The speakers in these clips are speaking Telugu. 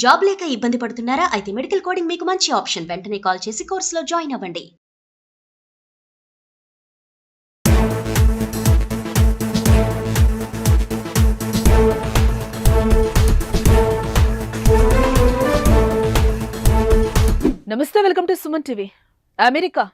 జాబ్ లేక ఇబ్బంది పడుతున్నారా? అయితే మెడికల్ కోడింగ్ మీకు మంచి ఆప్షన్. వెంటనే కాల్ చేసి కోర్సులో జాయిన్ అవ్వండి. నమస్తే, welcome to Suman TV. America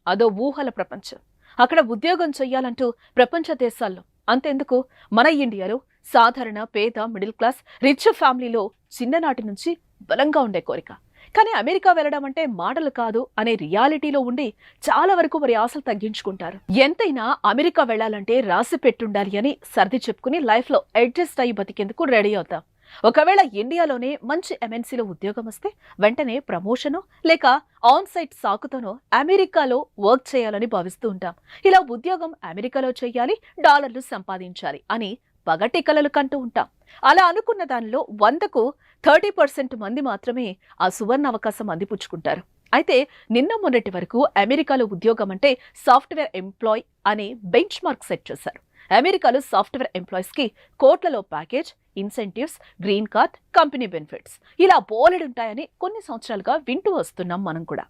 అదో ఊహల ప్రపంచం. అక్కడ ఉద్యోగం చెయ్యాలంటూ ప్రపంచ దేశాల్లో, అంతెందుకు మన ఇండియాలో సాధారణ పేద మిడిల్ క్లాస్ రిచ్ ఫ్యామిలీలో చిన్ననాటి నుంచి బలంగా ఉండే కోరిక. కానీ అమెరికా వెళ్ళడం అంటే మాటలు కాదు అనే రియాలిటీలో ఉండి చాలా వరకు వారి ఆశలు తగ్గించుకుంటారు. ఎంతైనా అమెరికా వెళ్లాలంటే రాసి పెట్టుండాలి అని సర్ది చెప్పుకుని లైఫ్ లో అడ్జస్ట్ అయ్యి బతికేందుకు రెడీ అవుతాం. ఒకవేళ ఇండియాలోనే మంచి ఎంఎన్సీలో ఉద్యోగం వస్తే వెంటనే ప్రమోషను లేక ఆన్ సైట్ సాకుతోనో అమెరికాలో వర్క్ చేయాలని భావిస్తూ ఉంటాం. ఇలా ఉద్యోగం అమెరికాలో చేయాలి, డాలర్లు సంపాదించాలి అని పగటి కలలు కంటూ ఉంటాం. అలా అనుకున్న దానిలో 100కు 30% మంది మాత్రమే ఆ సువర్ణ అవకాశం అందిపుచ్చుకుంటారు. అయితే నిన్న మొన్నటి వరకు అమెరికాలో ఉద్యోగం అంటే సాఫ్ట్వేర్ ఎంప్లాయ్ అనే బెంచ్ మార్క్ సెట్ చేశారు. అమెరికాలో సాఫ్ట్వేర్ ఎంప్లాయీస్ కి కోట్లలో package, incentives, green card, company benefits ఇలా బోలెడుంటాయని కొన్ని సంవత్సరాలుగా వింటూ వస్తున్నాం మనం కూడా.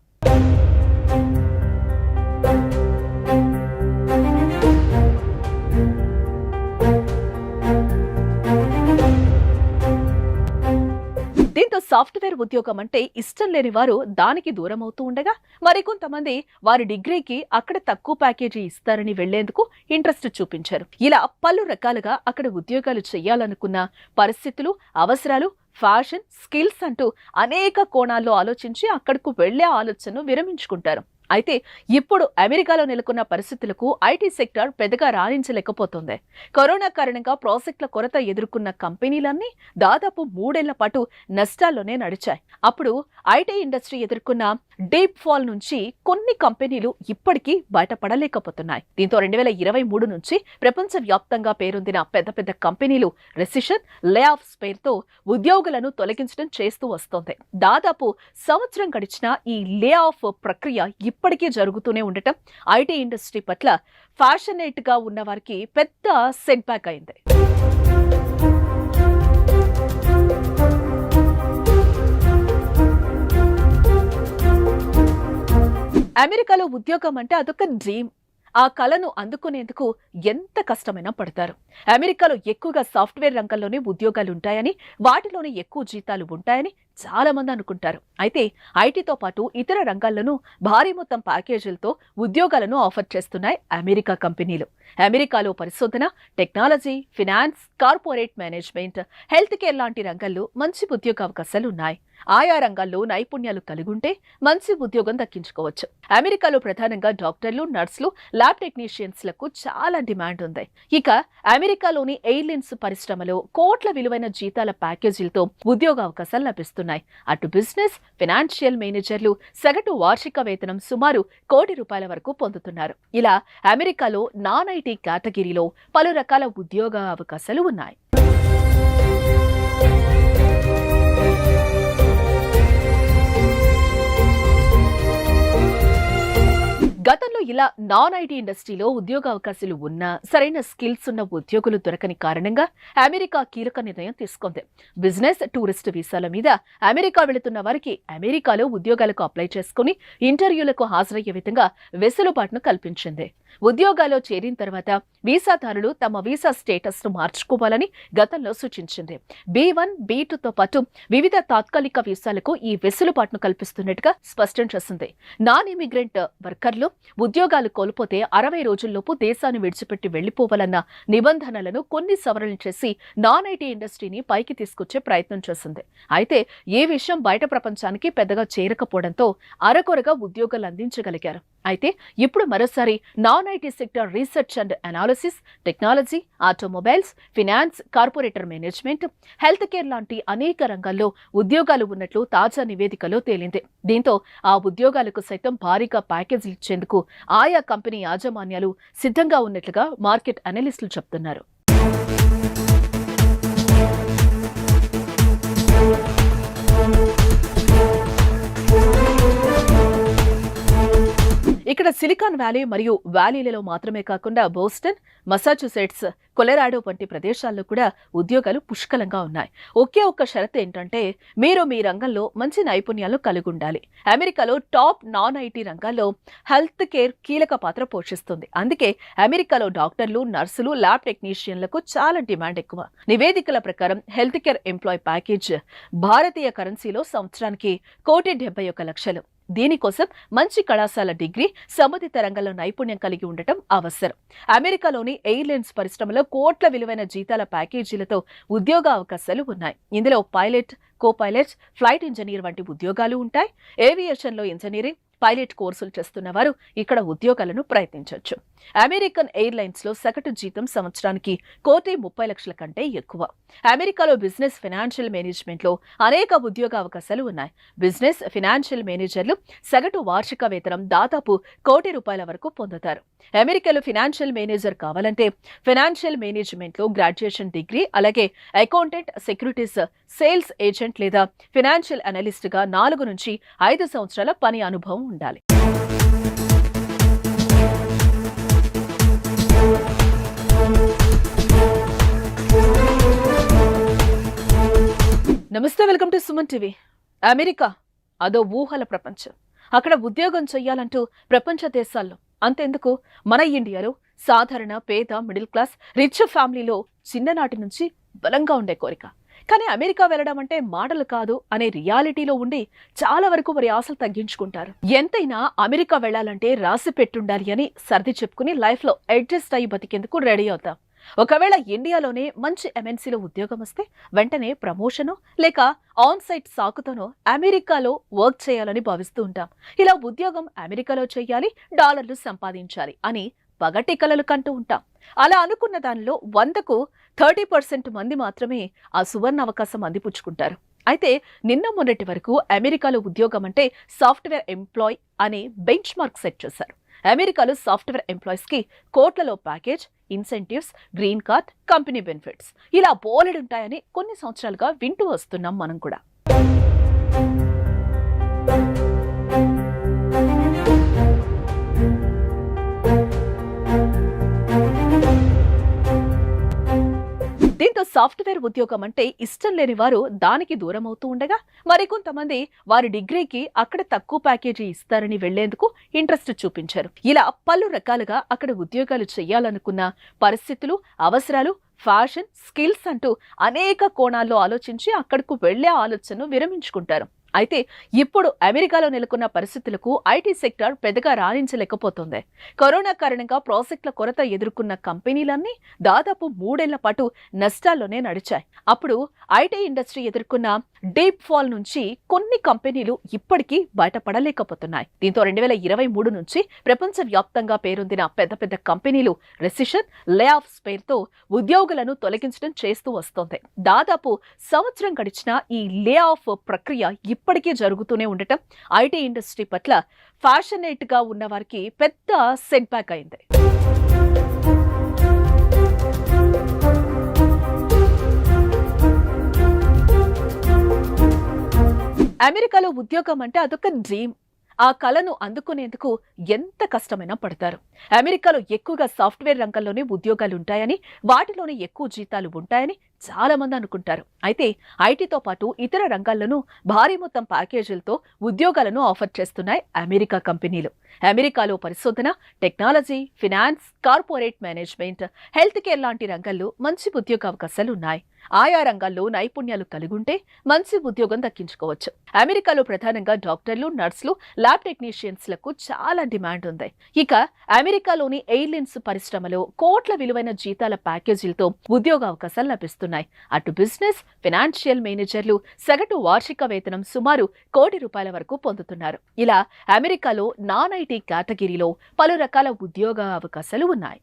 దీంతో సాఫ్ట్వేర్ ఉద్యోగం అంటే ఇష్టం లేని వారు దానికి దూరం అవుతూ ఉండగా, మరికొంతమంది వారి డిగ్రీకి అక్కడ తక్కువ ప్యాకేజీ ఇస్తారని వెళ్లేందుకు ఇంట్రెస్ట్ చూపించారు. ఇలా పలు రకాలుగా అక్కడ ఉద్యోగాలు చేయాలనుకున్న పరిస్థితులు, అవసరాలు, ఫ్యాషన్, స్కిల్స్ అంటూ అనేక కోణాల్లో ఆలోచించి అక్కడకు వెళ్లే ఆలోచనను విరమించుకుంటారు. అయితే ఇప్పుడు అమెరికాలో నెలకొన్న పరిస్థితులకు ఐటీ సెక్టార్ పెద్దగా రాణించలేకపోతుంది. కరోనా కారణంగా ప్రాజెక్టుల కొరత ఎదుర్కొన్న కంపెనీలన్నీ దాదాపు 3 ఏళ్ల పాటు నష్టాల్లోనే నడిచాయి. అప్పుడు ఐటీ ఇండస్ట్రీ ఎదుర్కొన్న డీప్ ఫాల్ నుంచి కొన్ని కంపెనీలు ఇప్పటికీ బయటపడలేకపోతున్నాయి. దీంతో 2023 నుంచి ప్రపంచ వ్యాప్తంగా పేరొందిన పెద్ద పెద్ద కంపెనీలు రెసిషన్, లే ఆఫ్స్ పేరుతో ఉద్యోగులను తొలగించడం చేస్తూ వస్తోంది. దాదాపు సంవత్సరం గడిచిన ఈ లే ఆఫ్ ప్రక్రియ ఇప్పటికీ జరుగుతూనే ఉండటం ఐటీ ఇండస్ట్రీ పట్ల ఫ్యాషనేట్ గా ఉన్న వారికి పెద్ద సెట్ బ్యాక్ అయింది. అమెరికాలో ఉద్యోగం అంటే అదొక డ్రీమ్. ఆ కలను అందుకునేందుకు ఎంత కష్టమైనా పడతారు. అమెరికాలో ఎక్కువగా సాఫ్ట్వేర్ రంగంలోనే ఉద్యోగాలు ఉంటాయని, వాటిలోనే ఎక్కువ జీతాలు ఉంటాయని చాలా మంది అనుకుంటారు. అయితే ఐటీతో పాటు ఇతర రంగాల్లోనూ భారీ మొత్తం ప్యాకేజీలతో ఉద్యోగాలను ఆఫర్ చేస్తున్నాయి అమెరికా కంపెనీలు. అమెరికాలో పరిశోధన, technology, finance, corporate management, health care లాంటి రంగాల్లో మంచి ఉద్యోగ అవకాశాలు ఉన్నాయి. ఆయా రంగాల్లో నైపుణ్యాలు కలిగుంటే మంచి ఉద్యోగం దక్కించుకోవచ్చు. అమెరికాలో ప్రధానంగా డాక్టర్లు, నర్సులు, ల్యాబ్ టెక్నీషియన్స్ లకు చాలా డిమాండ్ ఉంది. ఇక అమెరికాలోని ఎయిర్లైన్స్ పరిశ్రమలో కోట్ల విలువైన జీతాల ప్యాకేజీలతో ఉద్యోగ అవకాశాలు లభిస్తున్నాయి. అటు బిజినెస్, ఫైనాన్షియల్ మేనేజర్లు సగటు వార్షిక వేతనం సుమారు ₹1 కోటి వరకు పొందుతున్నారు. ఇలా అమెరికాలో నాన్ ఐటీ కేటగిరీలో పలు రకాల ఉద్యోగ అవకాశాలు ఉన్నాయి. గతంలో ఇలా నాన్ ఐటీ ఇండస్ట్రీలో ఉద్యోగ అవకాశాలు ఉన్నా సరైన స్కిల్స్ ఉన్న ఉద్యోగులు దొరకని కారణంగా అమెరికా కీలక నిర్ణయం తీసుకుంది. బిజినెస్, టూరిస్ట్ వీసాల మీద అమెరికా వెళుతున్న వారికి అమెరికాలో ఉద్యోగాలకు అప్లై చేసుకుని ఇంటర్వ్యూలకు హాజరయ్యే విధంగా వెసులుబాటును కల్పించింది. ఉద్యోగాల్లో చేరిన తర్వాత వీసాదారులు తమ వీసా స్టేటస్ ను మార్చుకోవాలని గతంలో సూచించింది. B1, B2తో పాటు వివిధ తాత్కాలిక వీసాలకు ఈ వెసులుబాటును కల్పిస్తున్నట్టుగా స్పష్టం చేసింది. నాన్ ఇమిగ్రెంట్ వర్కర్లు ఉద్యోగాలు కోల్పోతే 60 రోజుల్లోపు దేశాన్ని విడిచిపెట్టి వెళ్లిపోవాలన్న నిబంధనలను కొన్ని సవరణలు చేసి నాన్ ఐటీ ఇండస్ట్రీని పైకి తీసుకొచ్చే ప్రయత్నం చేసింది. అయితే ఈ విషయం బయట ప్రపంచానికి పెద్దగా చేరకపోవడంతో అరకొరగా ఉద్యోగాలు అందించగలిగారు. అయితే ఇప్పుడు మరోసారి non IT sector research and analysis, technology, automobiles, finance, corporator management, health care లాంటి అనేక రంగాల్లో ఉద్యోగాలు ఉన్నట్లు తాజా నివేదికలో తేలింది. దీంతో ఆ ఉద్యోగాలకు సైతం భారీగా ప్యాకేజీలు ఇచ్చేందుకు ఆయా కంపెనీ యాజమాన్యాలు సిద్ధంగా ఉన్నట్లుగా మార్కెట్ అనలిస్టులు చెప్తున్నారు. ఇక్కడ సిలికాన్ వ్యాలీ మరియు వ్యాలీలలో మాత్రమే కాకుండా బోస్టన్, మసాచుసెట్స్, కొలెరాడో వంటి ప్రదేశాల్లో కూడా ఉద్యోగాలు పుష్కలంగా ఉన్నాయి. ఒకే ఒక్క షరతు ఏంటంటే మీరు మీ రంగంలో మంచి నైపుణ్యాలు కలిగి ఉండాలి. అమెరికాలో టాప్ నాన్ ఐటీ రంగాల్లో హెల్త్ కేర్ కీలక పాత్ర పోషిస్తుంది. అందుకే అమెరికాలో డాక్టర్లు, నర్సులు, ల్యాబ్ టెక్నీషియన్లకు చాలా డిమాండ్ ఎక్కువ. నివేదికల ప్రకారం హెల్త్ కేర్ ఎంప్లాయ్ ప్యాకేజ్ భారతీయ కరెన్సీలో సంవత్సరానికి 1,71,00,000. దీనికోసం మంచి కళాశాల డిగ్రీ, సంబంధిత రంగంలో నైపుణ్యం కలిగి ఉండటం అవసరం. అమెరికాలోని ఎయిర్లైన్స్ పరిశ్రమలో కోట్ల విలువైన జీతాల ప్యాకేజీలతో ఉద్యోగ అవకాశాలు ఉన్నాయి. ఇందులో పైలట్, కో-పైలట్, ఫ్లైట్ ఇంజనీర్ వంటి ఉద్యోగాలు ఉంటాయి. ఏవియేషన్లో ఇంజనీరింగ్, పైలట్ కోర్సులు చేస్తున్న వారు ఇక్కడ ఉద్యోగాలను ప్రయత్నించవచ్చు. అమెరికన్ ఎయిర్లైన్స్ లో సగటు జీతం సంవత్సరానికి 1,30,00,000 కంటే ఎక్కువ. అమెరికాలో బిజినెస్ ఫైనాన్షియల్ మేనేజ్మెంట్ లో అనేక ఉద్యోగ అవకాశాలు ఉన్నాయి. బిజినెస్ ఫైనాన్షియల్ మేనేజర్లు సగటు వార్షిక వేతనం దాదాపు ₹1,00,00,000 వరకు పొందుతారు. అమెరికాలో ఫైనాన్షియల్ మేనేజర్ కావాలంటే ఫైనాన్షియల్ మేనేజ్మెంట్ లో గ్రాడ్యుయేషన్ డిగ్రీ, అలాగే అకౌంటెంట్, సెక్యూరిటీస్, సేల్స్ ఏజెంట్ లేదా ఫైనాన్షియల్ అనలిస్ట్ గా 4 నుంచి 5 సంవత్సరాల పని అనుభవం ఉండాలి. నమస్తే, welcome to Suman TV. America అదో ఊహల ప్రపంచం. అక్కడ ఉద్యోగం చెయ్యాలంటూ ప్రపంచ దేశాల్లో, అంతెందుకు మన ఇండియాలో సాధారణ పేద, మిడిల్ క్లాస్, రిచ్ ఫ్యామిలీలో చిన్ననాటి నుంచి బలంగా ఉండే కోరిక. కానీ అమెరికా వెళ్ళడం అంటే మాటలు కాదు అనే రియాలిటీలో ఉండి చాలా వరకు వారి ఆశలు తగ్గించుకుంటారు. ఎంతైనా అమెరికా వెళ్లాలంటే రాసి పెట్టుండాలి అని సర్ది చెప్పుకుని లైఫ్ లో అడ్జస్ట్ అయ్యి బతికేందుకు రెడీ అవుతాం. ఒకవేళ ఇండియాలోనే మంచి ఎంఎన్సీలో ఉద్యోగం వస్తే వెంటనే ప్రమోషనో లేక ఆన్ సైట్ సాకుతోనో అమెరికాలో వర్క్ చేయాలని భావిస్తూ ఉంటాం. ఇలా ఉద్యోగం అమెరికాలో చేయాలి, డాలర్లు సంపాదించాలి అని పగటి కలలు కంటూ ఉంటాం. అలా అనుకున్న దానిలో 100కు 30% మంది మాత్రమే ఆ సువర్ణ అవకాశం అందిపుచ్చుకుంటారు. అయితే నిన్న మొన్నటి వరకు అమెరికాలో ఉద్యోగం అంటే సాఫ్ట్వేర్ ఎంప్లాయ్ అనే బెంచ్ మార్క్ సెట్ చేశారు. అమెరికాలో సాఫ్ట్వేర్ ఎంప్లాయీస్ కి కోట్లలో package, incentives, green card, company benefits ఇలా బోలెడుంటాయని కొన్ని సంవత్సరాలుగా వింటూ వస్తున్నాం మనం కూడా. దీంతో సాఫ్ట్వేర్ ఉద్యోగం అంటే ఇష్టం లేని వారు దానికి దూరం అవుతూ ఉండగా, మరికొంతమంది వారి డిగ్రీకి అక్కడ తక్కువ ప్యాకేజీ ఇస్తారని వెళ్లేందుకు ఇంట్రెస్ట్ చూపించారు. ఇలా పలు రకాలుగా అక్కడ ఉద్యోగాలు చేయాలనుకున్న పరిస్థితులు, అవసరాలు, ఫ్యాషన్, స్కిల్స్ అంటూ అనేక కోణాల్లో ఆలోచించి అక్కడకు వెళ్లే ఆలోచనను విరమించుకుంటారు. అయితే ఇప్పుడు అమెరికాలో నెలకొన్న పరిస్థితులకు ఐటీ సెక్టార్ పెద్దగా రాణించలేకపోతుంది. కరోనా కారణంగా ప్రాజెక్టుల కొరత ఎదుర్కొన్న కంపెనీలన్నీ దాదాపు 3 ఏళ్ల పాటు నష్టాల్లోనే నడిచాయి. అప్పుడు ఐటీ ఇండస్ట్రీ ఎదుర్కొన్న డీప్ ఫాల్ నుంచి కొన్ని కంపెనీలు ఇప్పటికీ బయటపడలేకపోతున్నాయి. దీంతో 2023 నుంచి ప్రపంచవ్యాప్తంగా పేరొందిన పెద్ద పెద్ద కంపెనీలు రెసిషన్, లే ఆఫ్స్ పేరుతో ఉద్యోగులను తొలగించడం చేస్తూ వస్తోంది. దాదాపు సంవత్సరం గడిచిన ఈ లే ఆఫ్ ప్రక్రియ ఇప్పటికీ జరుగుతూనే ఉండటం ఐటీ ఇండస్ట్రీ పట్ల ఫ్యాషనేట్ గా ఉన్న వారికి పెద్ద సెట్ బ్యాక్ అయింది. అమెరికాలో ఉద్యోగం అంటే అదొక డ్రీమ్. ఆ కలను అందుకునేందుకు ఎంత కష్టమైనా పడతారు. అమెరికాలో ఎక్కువగా సాఫ్ట్వేర్ రంగంలోనే ఉద్యోగాలు ఉంటాయని, వాటిలోనే ఎక్కువ జీతాలు ఉంటాయని చాలా మంది అనుకుంటారు. అయితే ఐటీతో పాటు ఇతర రంగాల్లోనూ భారీ మొత్తం ప్యాకేజీలతో ఉద్యోగాలను ఆఫర్ చేస్తున్నాయి అమెరికా కంపెనీలు. అమెరికాలో పరిశోధన, technology, finance, corporate management, health care లాంటి రంగాల్లో మంచి ఉద్యోగ అవకాశాలు ఉన్నాయి. ఆయా రంగాల్లో నైపుణ్యాలు కలిగుంటే మంచి ఉద్యోగం దక్కించుకోవచ్చు. అమెరికాలో ప్రధానంగా డాక్టర్లు, నర్సులు, ల్యాబ్ టెక్నీషియన్స్ లకు చాలా డిమాండ్ ఉంది. ఇక అమెరికాలోని ఎయిర్లైన్స్ పరిశ్రమలో కోట్ల విలువైన జీతాల ప్యాకేజీలతో ఉద్యోగ అవకాశాలు లభిస్తున్నాయి. అటు బిజినెస్, ఫైనాన్షియల్ మేనేజర్లు సగటు వార్షిక వేతనం సుమారు ₹1,00,00,000 వరకు పొందుతున్నారు. ఇలా అమెరికాలో నాన్ ఐటీ కేటగిరీలో పలు రకాల ఉద్యోగ అవకాశాలు ఉన్నాయి.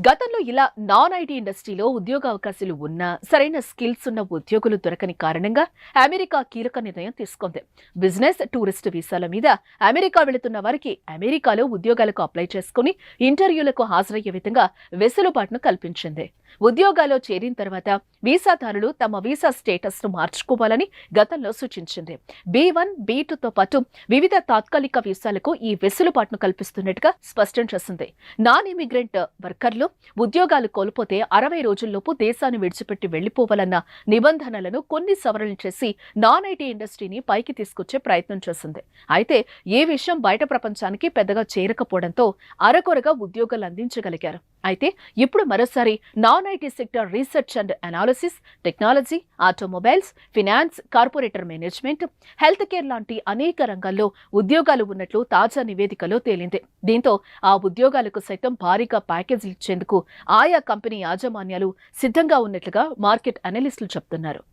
గతంలో ఇలా నాన్ ఐటీ ఇండస్ట్రీలో ఉద్యోగ అవకాశాలు ఉన్నా సరైన స్కిల్స్ ఉన్న ఉద్యోగులు దొరకని కారణంగా అమెరికా కీలక నిర్ణయం తీసుకుంది. బిజినెస్ టూరిస్ట్ వీసాల మీద అమెరికా వెళుతున్న వారికి అమెరికాలో ఉద్యోగాలకు అప్లై చేసుకుని ఇంటర్వ్యూలకు హాజరయ్యే విధంగా వెసులుబాటును కల్పించింది. ఉద్యోగాల్లో చేరిన తర్వాత వీసాదారులు తమ వీసా స్టేటస్ ను మార్చుకోవాలని గతంలో సూచించింది. B1, B2తో పాటు వివిధ తాత్కాలిక వీసాలకు ఈ వెసులుబాటును కల్పిస్తున్నట్టుగా స్పష్టం చేసింది. నాన్ ఇమిగ్రెంట్ వర్కర్లు ఉద్యోగాలు కోల్పోతే 60 రోజుల్లోపు దేశాన్ని విడిచిపెట్టి వెళ్లిపోవాలన్న నిబంధనలను కొన్ని సవరణలు చేసి నాన్ ఐటీ ఇండస్ట్రీని పైకి తీసుకొచ్చే ప్రయత్నం చేసింది. అయితే ఈ విషయం బయట ప్రపంచానికి పెద్దగా చేరకపోవడంతో అరకొరగా ఉద్యోగాలు అందించగలిగారు. అయితే ఇప్పుడు మరోసారి non IT sector research and analysis, technology, automobiles, finance, corporator management, health care లాంటి అనేక రంగాల్లో ఉద్యోగాలు ఉన్నట్లు తాజా నివేదికలో తేలింది. దీంతో ఆ ఉద్యోగాలకు సైతం భారీగా ప్యాకేజీలు ఇచ్చేందుకు ఆయా కంపెనీ యాజమాన్యాలు సిద్ధంగా ఉన్నట్లుగా మార్కెట్ అనలిస్టులు చెబుతున్నారు.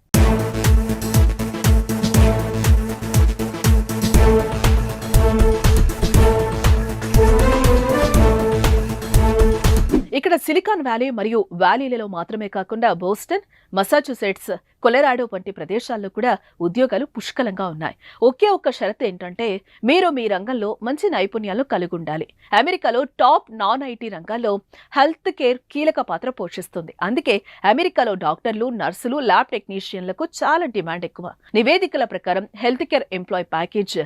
ఇక్కడ సిలికాన్ వ్యాలీ మరియు వ్యాలీలలో మాత్రమే కాకుండా బోస్టన్, మసాచుసెట్స్, కొలరాడో వంటి ప్రదేశాల్లో కూడా ఉద్యోగాలు పుష్కలంగా ఉన్నాయి. ఒకే ఒక్క షరతు ఏంటంటే మీరు మీ రంగంలో మంచి నైపుణ్యాలు కలిగి ఉండాలి. అమెరికాలో టాప్ నాన్ ఐటీ రంగాల్లో హెల్త్ కేర్ కీలక పాత్ర పోషిస్తుంది. అందుకే అమెరికాలో డాక్టర్లు, నర్సులు, ల్యాబ్ టెక్నీషియన్లకు చాలా డిమాండ్ ఎక్కువ. నివేదికల ప్రకారం హెల్త్ కేర్ ఎంప్లాయ్ ప్యాకేజ్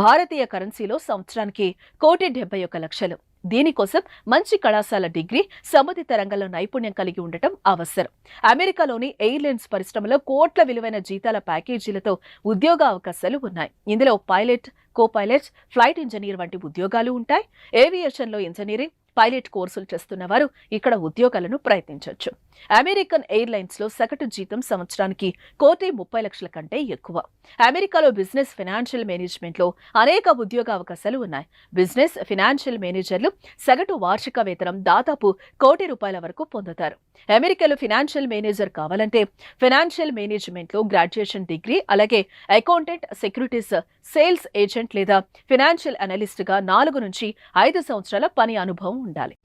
భారతీయ కరెన్సీలో సంవత్సరానికి 1,71,00,000. దీనికోసం మంచి కళాశాల డిగ్రీ, సంబంధిత రంగంలో నైపుణ్యం కలిగి ఉండటం అవసరం. అమెరికాలోని ఎయిర్లైన్స్ పరిశ్రమలో కోట్ల విలువైన జీతాల ప్యాకేజీలతో ఉద్యోగ అవకాశాలు ఉన్నాయి. ఇందులో pilot, co pilot, flight engineer వంటి ఉద్యోగాలు ఉంటాయి. ఏవియేషన్లో ఇంజనీరింగ్, పైలట్ కోర్సులు చేస్తున్న వారు ఇక్కడ ఉద్యోగాలను ప్రయత్నించవచ్చు. అమెరికన్ ఎయిర్లైన్స్ లో సగటు జీతం సంవత్సరానికి 1,30,00,000 కంటే ఎక్కువ. అమెరికాలో బిజినెస్ ఫైనాన్షియల్ మేనేజ్మెంట్ లో అనేక ఉద్యోగ అవకాశాలు ఉన్నాయి. బిజినెస్ ఫైనాన్షియల్ మేనేజర్లు సగటు వార్షిక వేతనం దాదాపు ₹1,00,00,000 వరకు పొందుతారు. అమెరికాలో ఫైనాన్షియల్ మేనేజర్ కావాలంటే ఫైనాన్షియల్ మేనేజ్మెంట్ లో గ్రాడ్యుయేషన్ డిగ్రీ, అలాగే అకౌంటెంట్, సెక్యూరిటీస్, సేల్స్ ఏజెంట్ లేదా ఫైనాన్షియల్ అనలిస్ట్ గా 4 నుంచి 5 సంవత్సరాల పని అనుభవం ఉండాలి.